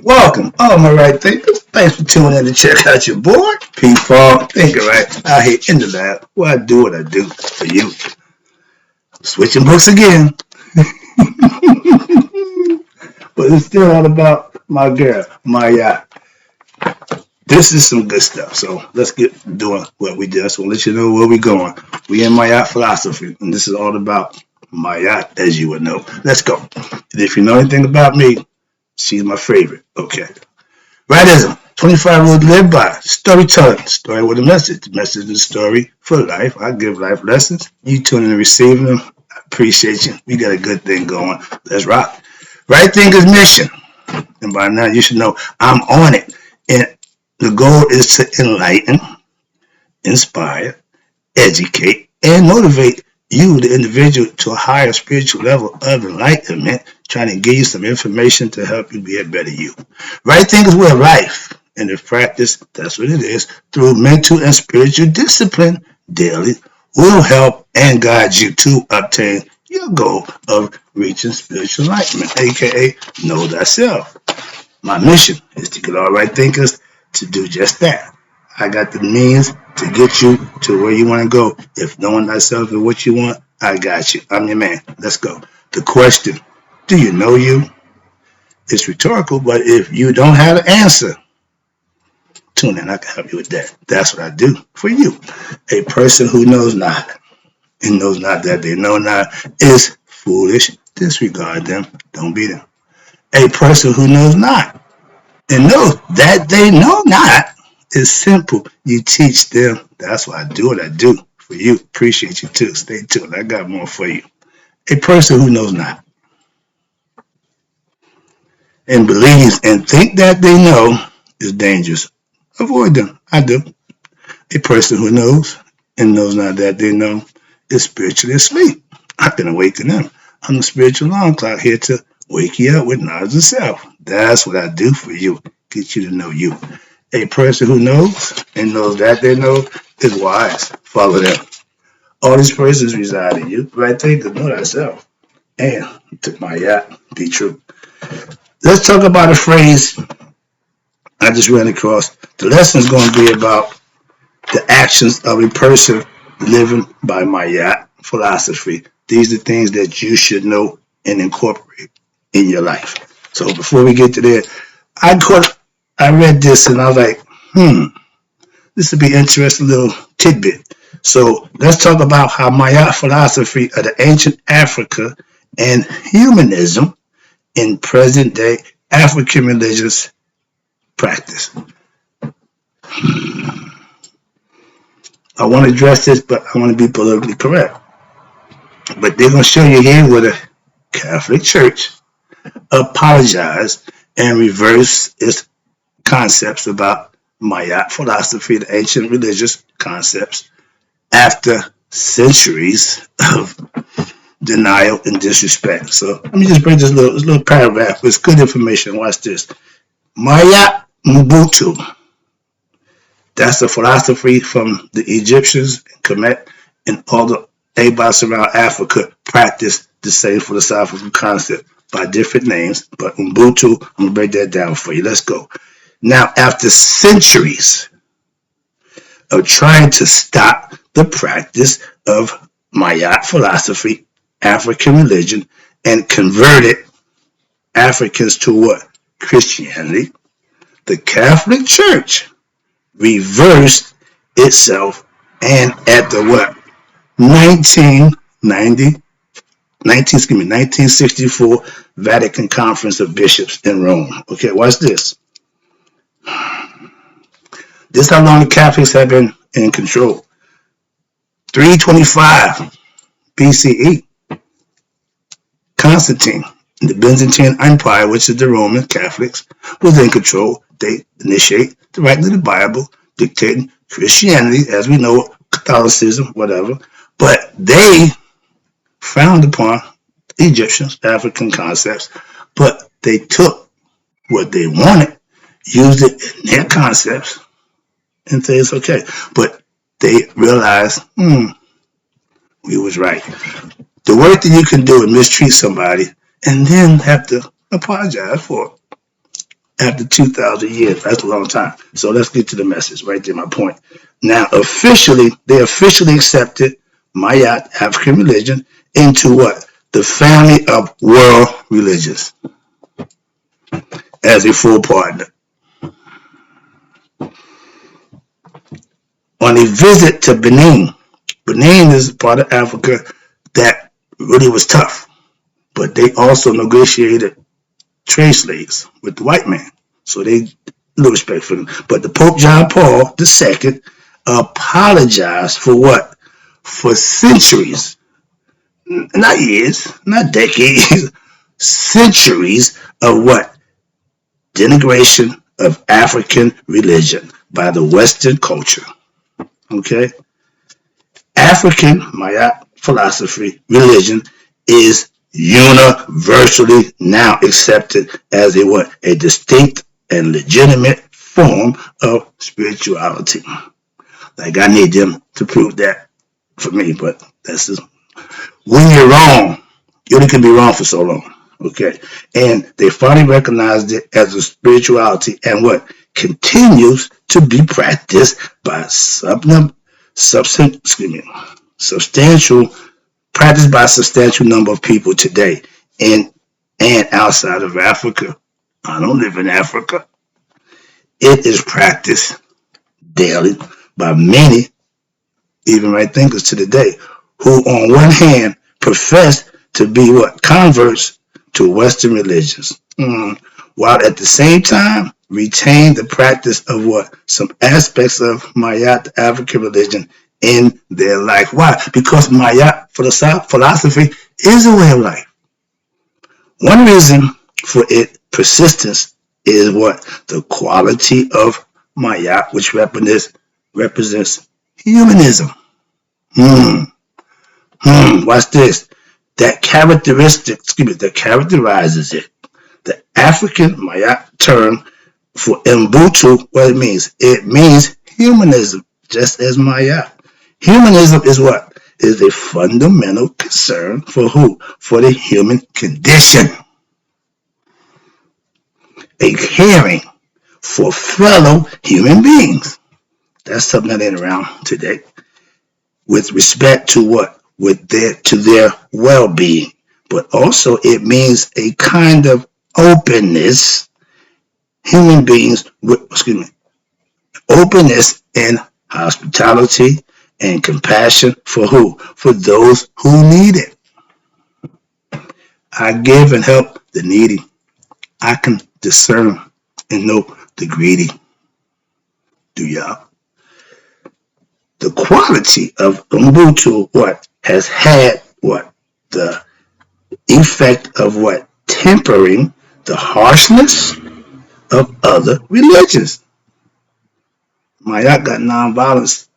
Welcome, all my right thinkers. Thanks for tuning in to check out your boy, P Fong. Thinking right out here in the lab where I do what I do for you. Switching books again, but it's still all about my girl, my yacht. This is some good stuff. So let's get doing what we do. So I'll let you know where we're going. We in my yacht philosophy, and this is all about my yacht, as you would know. Let's go. And if you know anything about me, she's my favorite. Okay. Rightism, 25 rules to live by. Storytelling, story with a message. The message is a story for life. I give life lessons. You tune in and receiving them. I appreciate you. We got a good thing going. Let's rock. Right Thinker's mission. And by now you should know I'm on it. And the goal is to enlighten, inspire, educate, and motivate you, the individual, to a higher spiritual level of enlightenment, trying to give you some information to help you be a better you. Right thinkers will life, and if practice, that's what it is, through mental and spiritual discipline daily, will help and guide you to obtain your goal of reaching spiritual enlightenment, aka know thyself. My mission is to get all right thinkers to do just that. I got the means to get you to where you want to go. If knowing thyself is what you want, I got you. I'm your man. Let's go. The question, do you know you? It's rhetorical, but if you don't have an answer, tune in. I can help you with that. That's what I do for you. A person who knows not and knows not that they know not is foolish. Disregard them. Don't be them. A person who knows not and knows that they know not is simple. You teach them. That's why I do what I do for you. Appreciate you too. Stay tuned. I got more for you. A person who knows not and believes and think that they know is dangerous. Avoid them. I do. A person who knows and knows not that they know is spiritually asleep. I can awaken them. I'm the spiritual alarm clock here to wake you up with knowledge of self. That's what I do for you. Get you to know you. A person who knows and knows that they know is wise. Follow them. All these persons reside in you. Right thing to know thyself. And to my yacht, be true. Let's talk about a phrase I just ran across. The lesson is going to be about the actions of a person living by my yacht philosophy. These are things that you should know and incorporate in your life. So before we get to there, I read this and I was like, this would be an interesting little tidbit. So let's talk about how Maya philosophy of the ancient Africa and humanism in present day African religious practice. I want to address this, but I want to be politically correct. But they're going to show you here where the Catholic Church apologized and reversed its concepts about Maya philosophy, the ancient religious concepts, after centuries of denial and disrespect. So let me just bring this little paragraph. It's good information. Watch this. Maya Mbutu. That's the philosophy from the Egyptians, Kemet, and all the Abas around Africa practiced the same philosophical concept by different names. But Ubuntu, I'm going to break that down for you. Let's go. Now, after centuries of trying to stop the practice of Maya philosophy, African religion, and converted Africans to what? Christianity, the Catholic Church reversed itself, and at the what? 1964 Vatican Conference of Bishops in Rome. Okay, watch this. This is how long the Catholics have been in control. 325 BCE. Constantine, the Byzantine Empire, which is the Roman Catholics, was in control. They initiate the writing of the Bible, dictating Christianity, as we know, Catholicism, whatever. But they frowned upon Egyptians, African concepts, but they took what they wanted, used it in their concepts, and say it's okay. But they realized, we was right. The worst thing you can do is mistreat somebody and then have to apologize for it. after 2,000 years. That's a long time. So let's get to the message right there, my point. Now, they officially accepted Maat African religion into what? The family of world religions as a full partner. On a visit to Benin, Benin is a part of Africa that really was tough, but they also negotiated trade slaves with the white man. So they no respect for them. But the Pope John Paul II apologized for what? For centuries, not years, not decades, centuries of what? Denigration of African religion by the Western culture. Okay? African Maat philosophy, religion, is universally now accepted as a what? A distinct and legitimate form of spirituality. Like I need them to prove that for me, but that's just, when you're wrong, you only can be wrong for so long. Okay. And they finally recognized it as a spirituality and what continues to be practiced by substantial practiced by a substantial number of people today in and outside of Africa. I don't live in Africa. It is practiced daily by many, even right thinkers to the day, who on one hand profess to be what? Converts to Western religions, while at the same time retain the practice of what? Some aspects of Maat African religion in their life. Why? Because Maat philosophy is a way of life. One reason for its persistence is what? The quality of Maat, which represents humanism. Watch this. That characterizes it. The African Maat term for Ubuntu, what it means? It means humanism, just as Maat. Humanism is what? Is a fundamental concern for who? For the human condition. A caring for fellow human beings. That's something that ain't around today. With respect to what? To their well-being. But also it means a kind of openness. Human beings, openness and hospitality and compassion for who? For those who need it. I give and help the needy. I can discern and know the greedy. Do y'all? The quality of Ubuntu, what? Has had what? The effect of what? Tempering the harshness of other religions. Maat got nonviolence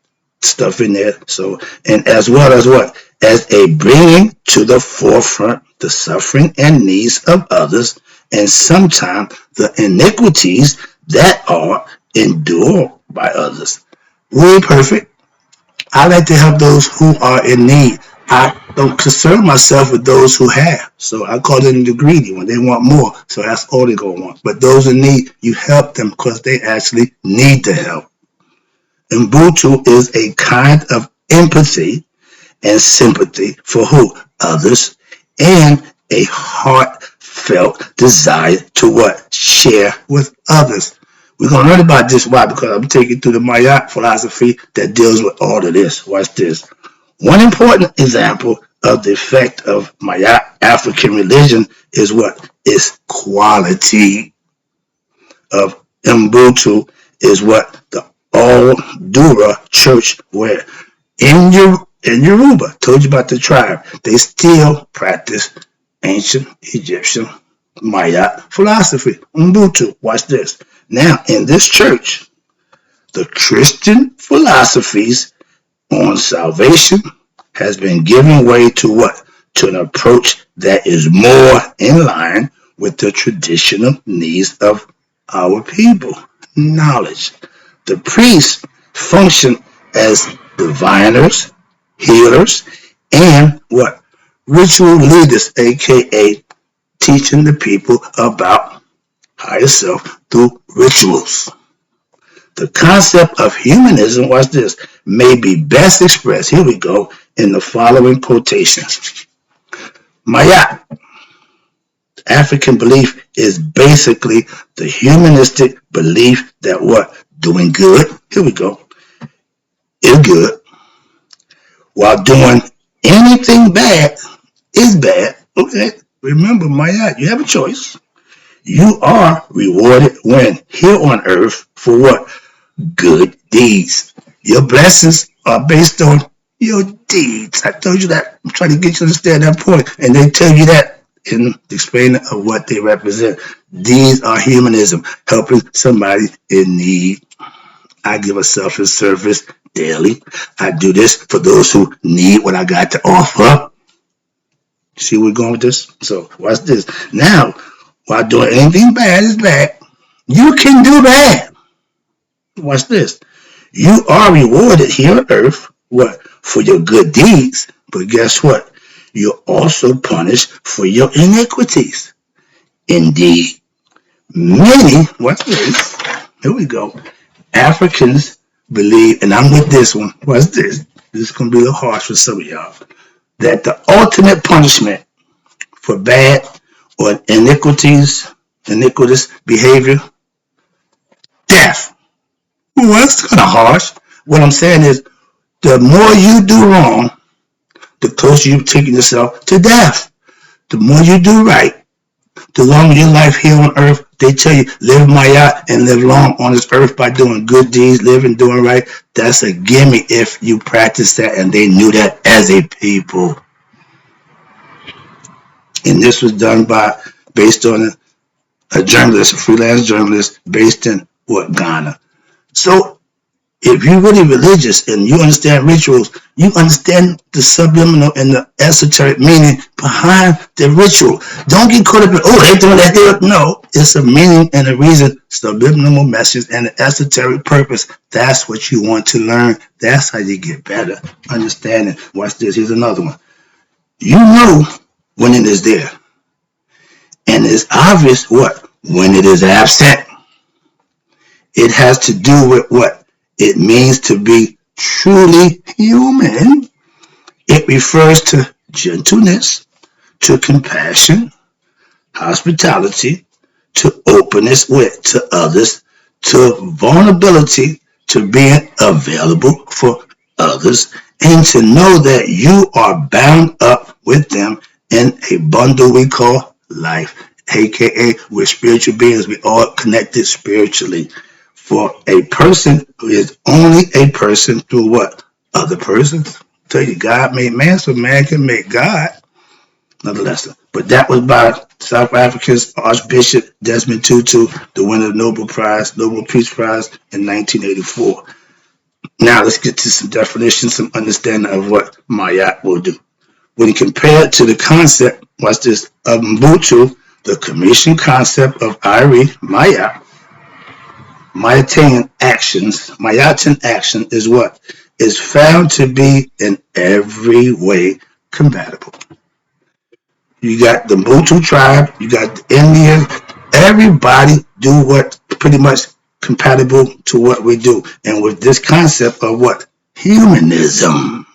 stuff in there. So, and as well as what? As a bringing to the forefront the suffering and needs of others, and sometimes the iniquities that are endured by others. We ain't perfect. I like to help those who are in need. I don't concern myself with those who have. So I call them the greedy when they want more. So that's all they're going to want. But those in need, you help them because they actually need the help. Ubuntu is a kind of empathy and sympathy for who? Others, and a heartfelt desire to what? Share with others. We're going to learn about this. Why? Because I'm taking you through the Maat philosophy that deals with all of this. Watch this. One important example of the effect of Maat African religion is what? Its quality of Ubuntu is what? The All-Dura Church, where in Yoruba, told you about the tribe, they still practice ancient Egyptian Maat philosophy. Ubuntu. Watch this. Now, in this church, the Christian philosophies on salvation has been giving way to what? To an approach that is more in line with the traditional needs of our people. Knowledge. The priests function as diviners, healers, and what? Ritual leaders, aka teaching the people about higher self through rituals. The concept of humanism, watch this, may be best expressed, here we go, in the following quotation. Maat, African belief is basically the humanistic belief that what? Doing good, here we go, is good, while doing anything bad is bad. Okay, remember, Maat, you have a choice. You are rewarded when here on earth for what? Good deeds. Your blessings are based on your deeds. I told you that. I'm trying to get you to understand that point. And they tell you that in the explaining of what they represent. These are humanism, helping somebody in need. I give a selfless service daily. I do this for those who need what I got to offer. See where we're going with this? So watch this. Now, while doing anything bad is bad, you can do bad. Watch this. You are rewarded here on earth, what? For your good deeds. But guess what? You're also punished for your iniquities. Indeed, many, watch this. Here we go. Africans believe, and I'm with this one. Watch this. This is going to be a little harsh for some of y'all. That the ultimate punishment for bad or iniquitous behavior, death. Well, that's kind of harsh. What I'm saying is, the more you do wrong, the closer you're taking yourself to death. The more you do right, the longer your life here on earth. They tell you, live Maat and live long on this earth by doing good deeds, living, doing right. That's a gimme if you practice that, and they knew that as a people. And this was done based on a journalist, a freelance journalist based in what, Ghana. So if you're really religious and you understand rituals, you understand the subliminal and the esoteric meaning behind the ritual. Don't get caught up in, oh, they're doing that. No, it's a meaning and a reason, subliminal message and an esoteric purpose. That's what you want to learn. That's how you get better understanding. Watch this. Here's another one. You know when it is there. And it's obvious what? When it is absent. It has to do with what? It means to be truly human. It refers to gentleness, to compassion, hospitality, to openness to others, to vulnerability, to being available for others, and to know that you are bound up with them in a bundle we call life, aka we're spiritual beings. We all connected spiritually. For a person who is only a person through what? Other persons. I tell you, God made man, so man can make God. Another lesson. But that was by South Africa's Archbishop Desmond Tutu, the winner of the Nobel Peace Prize in 1984. Now let's get to some definitions, some understanding of what Maat will do. When you compare it to the concept, watch this, of Ubuntu, the Commission concept of Iri, Maat, Maatan action is what? Is found to be in every way compatible. You got the Bantu tribe, you got the Indians, everybody do what pretty much compatible to what we do. And with this concept of what? Humanism.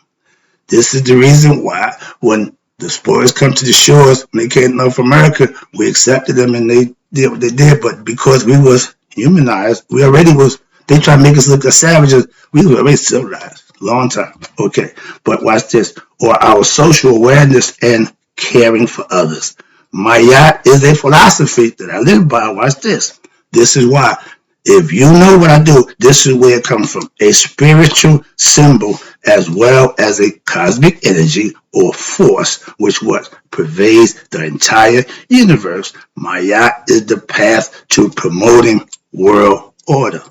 This is the reason why when the spoilers come to the shores, when they came to North America, we accepted them and they did what they did. But because we was humanized, they try to make us look like savages. We were already civilized. Long time. Okay. But watch this. Or our social awareness and caring for others. Maat is a philosophy that I live by. Watch this. This is why. If you know what I do, this is where it comes from. A spiritual symbol as well as a cosmic energy or force, which what pervades the entire universe. Maat is the path to promoting world order.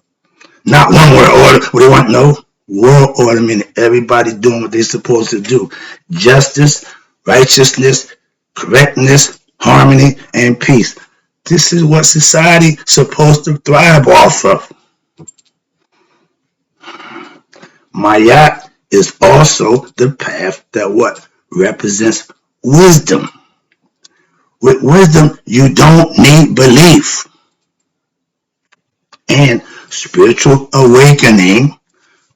Not one world order. What do you want? No. World order meaning everybody doing what they're supposed to do. Justice, righteousness, correctness, harmony, and peace. This is what society is supposed to thrive off of. Maat is also the path that what represents wisdom. With wisdom, you don't need belief. and spiritual awakening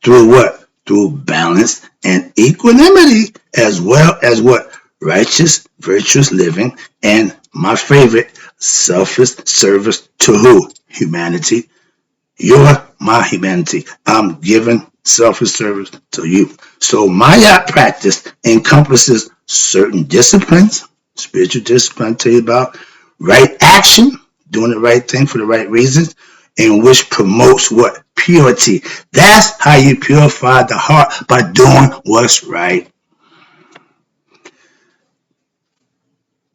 through what? Through balance and equanimity, as well as what? Righteous, virtuous living, and my favorite, selfless service to who? Humanity. You're my humanity. I'm giving selfless service to you. So my practice encompasses certain disciplines, spiritual discipline I tell you about, right action, doing the right thing for the right reasons, and which promotes what? Purity. That's how you purify the heart, by doing what's right.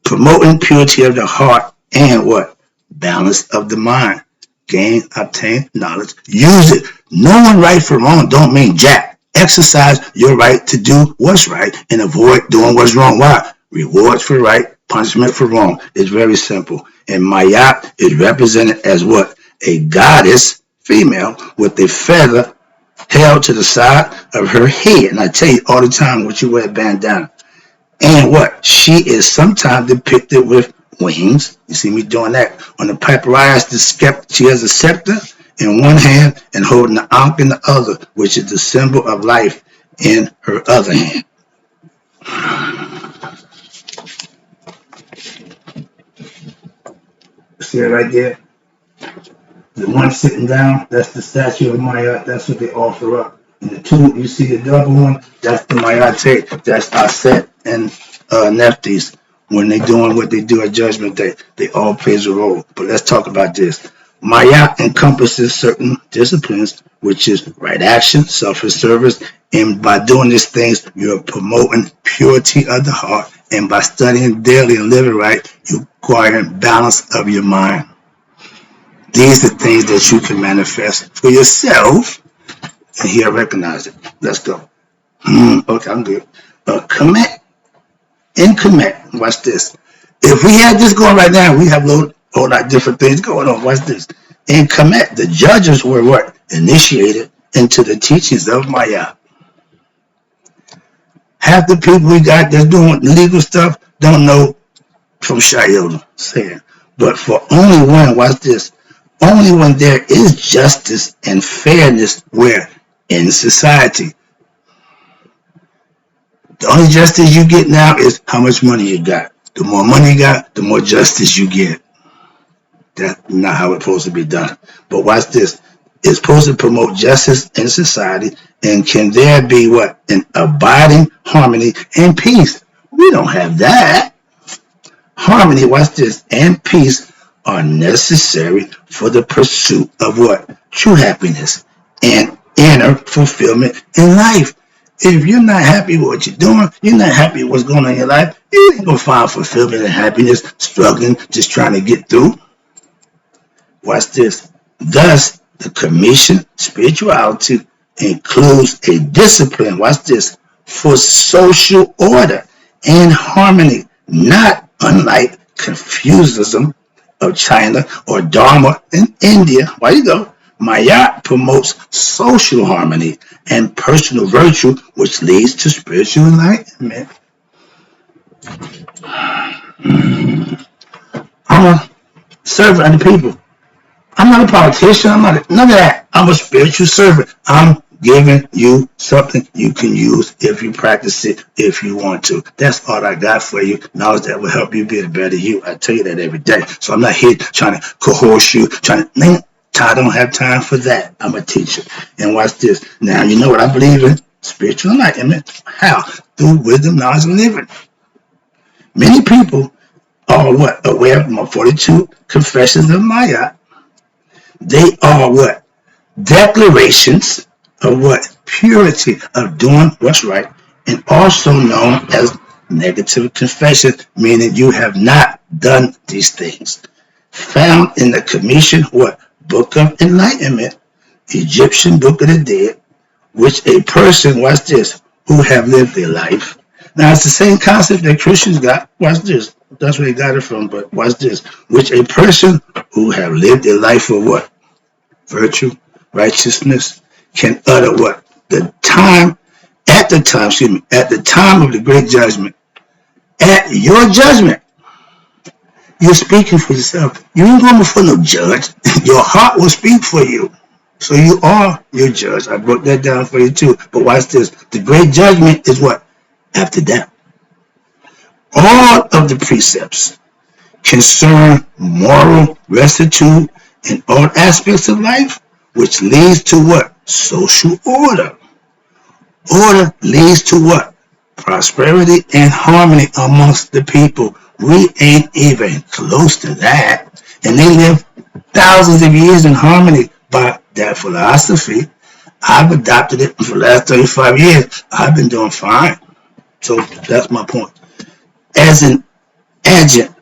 Promoting purity of the heart and what? Balance of the mind. Gain, obtain knowledge, use it. Knowing right from wrong don't mean jack. Exercise your right to do what's right and avoid doing what's wrong. Why? Rewards for right, punishment for wrong. It's very simple. And Maat is represented as what? A goddess female with a feather held to the side of her head. And I tell you all the time, what you wear a bandana. And what? She is sometimes depicted with wings. You see me doing that. On the papyrus, she has a scepter in one hand and holding the ankh in the other, which is the symbol of life in her other hand. See it right there? The one sitting down, that's the statue of Maat. That's what they offer up. And the two, you see the double one, that's the Maat. That's Aset and Nephthys. When they doing what they do at Judgment Day, they all plays a role. But let's talk about this. Maat encompasses certain disciplines, which is right action, selfless service, and by doing these things, you're promoting purity of the heart, and by studying daily and living right, you acquire balance of your mind. These are things that you can manifest for yourself, and here I recognize it. Let's go. Okay, I'm good. Commit. Watch this. If we had this going right now, we have a whole lot of different things going on. Watch this. In Kemet, the judges were what? Initiated into the teachings of Maat. Half the people we got that's doing legal stuff don't know from Shayota saying. But for only one, watch this. Only when there is justice and fairness where in society. The only justice you get now is how much money you got. The more money you got, the more justice you get. That's not how it's supposed to be done. But watch this. It's supposed to promote justice in society, and can there be what? An abiding harmony and peace. We don't have that. Harmony, watch this, and peace are necessary for the pursuit of what? True happiness and inner fulfillment in life. If you're not happy with what you're doing, you're not happy with what's going on in your life, you ain't going to find fulfillment and happiness struggling, just trying to get through. Watch this. Thus, the Commission spirituality includes a discipline, watch this, for social order and harmony, not unlike Confucianism of China or Dharma in India. Why you go? Maat promotes social harmony and personal virtue, which leads to spiritual enlightenment. I'm a servant of the people. I'm not a politician. I'm not none of that. I'm a spiritual servant. I'm giving you something you can use if you practice it, if you want to. That's all I got for you. Knowledge that will help you be a better you. I tell you that every day. So I'm not here trying to coerce you, I don't have time for that. I'm a teacher. And watch this. Now, you know what I believe in? Spiritual enlightenment. How? Through wisdom, knowledge, and living. Many people are what? Aware of my 42 confessions of Maat. They are what? Declarations of what? Purity of doing what's right, and also known as negative confession, meaning you have not done these things. Found in the Commission, what? Book of Enlightenment, Egyptian Book of the Dead, which a person, watch this, who have lived their life. Now, it's the same concept that Christians got. Watch this. That's where they got it from, but watch this. Which a person who have lived their life for what? Virtue, righteousness, can utter what? At the time of the great judgment, at your judgment, You're speaking for yourself. You ain't going before no judge. Your heart will speak for you. So you are your judge. I broke that down for you too. But watch this. The great judgment is what? After death. All of the precepts concern moral rectitude in all aspects of life, which leads to what? Social order. Order leads to what? Prosperity and harmony amongst the people. We ain't even close to that. And they live thousands of years in harmony by that philosophy. I've adopted it for the last 35 years. I've been doing fine. So that's my point. As an adjunct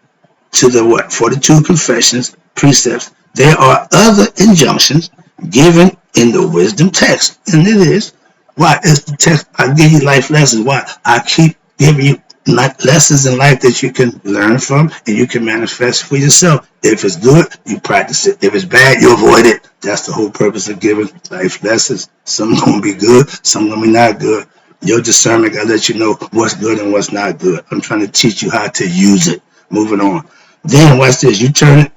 to the what? 42 confessions, precepts, there are other injunctions given in the wisdom text. And it is why it's the text. I give you life lessons. Why? I keep giving you lessons in life that you can learn from and you can manifest for yourself. If it's good, you practice it. If it's bad, you avoid it. That's the whole purpose of giving life lessons. Some gonna be good, some gonna be not good. Your discernment gotta let you know what's good and what's not good. I'm trying to teach you how to use it. Moving on. Then watch this. You turn it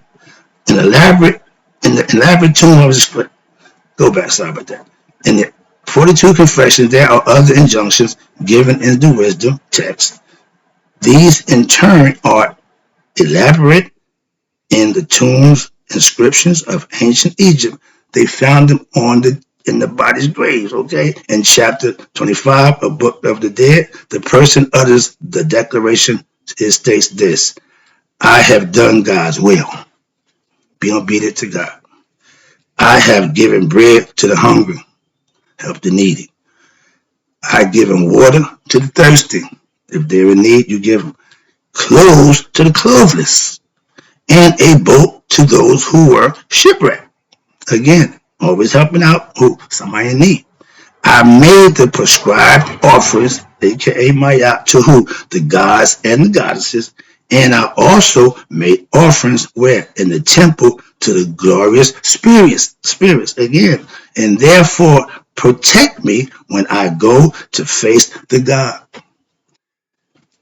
in the elaborate tomb of the go back, sorry about that. In the 42 confessions, there are other injunctions given in the wisdom text. These in turn are elaborate in the tombs inscriptions of ancient Egypt. They found them in the body's graves, okay? In chapter 25 of Book of the Dead, the person utters the declaration. It states this: I have done God's will. Be obedient to God. I have given bread to the hungry. Help the needy. I have given water to the thirsty. If they're in need, you give them. Clothes to the clothesless. And a boat to those who were shipwrecked. Again, always helping out who? Somebody in need. I made the prescribed offerings, aka Maat, to who? The gods and the goddesses. And I also made offerings where? In the temple to the glorious spirits again. And therefore protect me when I go to face the God.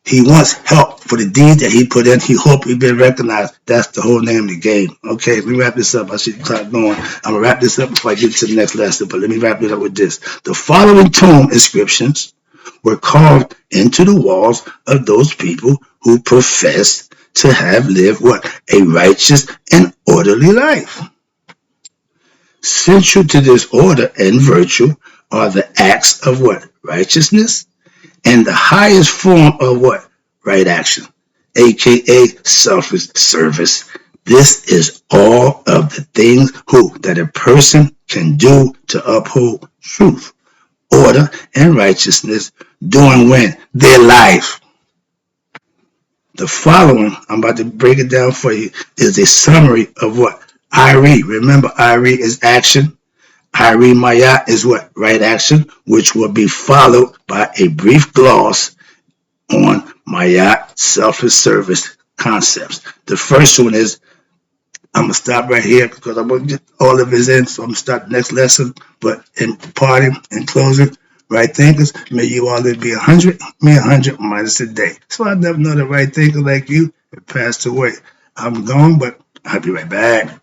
He wants help for the deed that he put in. He hope he been recognized. That's the whole name of the game. Okay, let me wrap this up. I should start going. I'm going to wrap this up before I get to the next lesson, but let me wrap it up with this. The following tomb inscriptions were carved into the walls of those people who profess to have lived what? A righteous and orderly life. Central to this order and virtue are the acts of what? Righteousness, and the highest form of what? Right action, aka selfish service. This is all of the things that a person can do to uphold truth, order, and righteousness during when? Their life. The following, I'm about to break it down for you, is a summary of what? IRE. Remember, IRE is action. IRE Maat is what? Right action, which will be followed by a brief gloss on Maat selfish service concepts. The first one is, I'm going to stop right here because I'm going to get all of this in, so I'm going to start the next lesson. But in parting and closing, right thinkers, may you all live be 100, me 100 minus a day. So I never know the right thinker like you that passed away. I'm gone, but I'll be right back.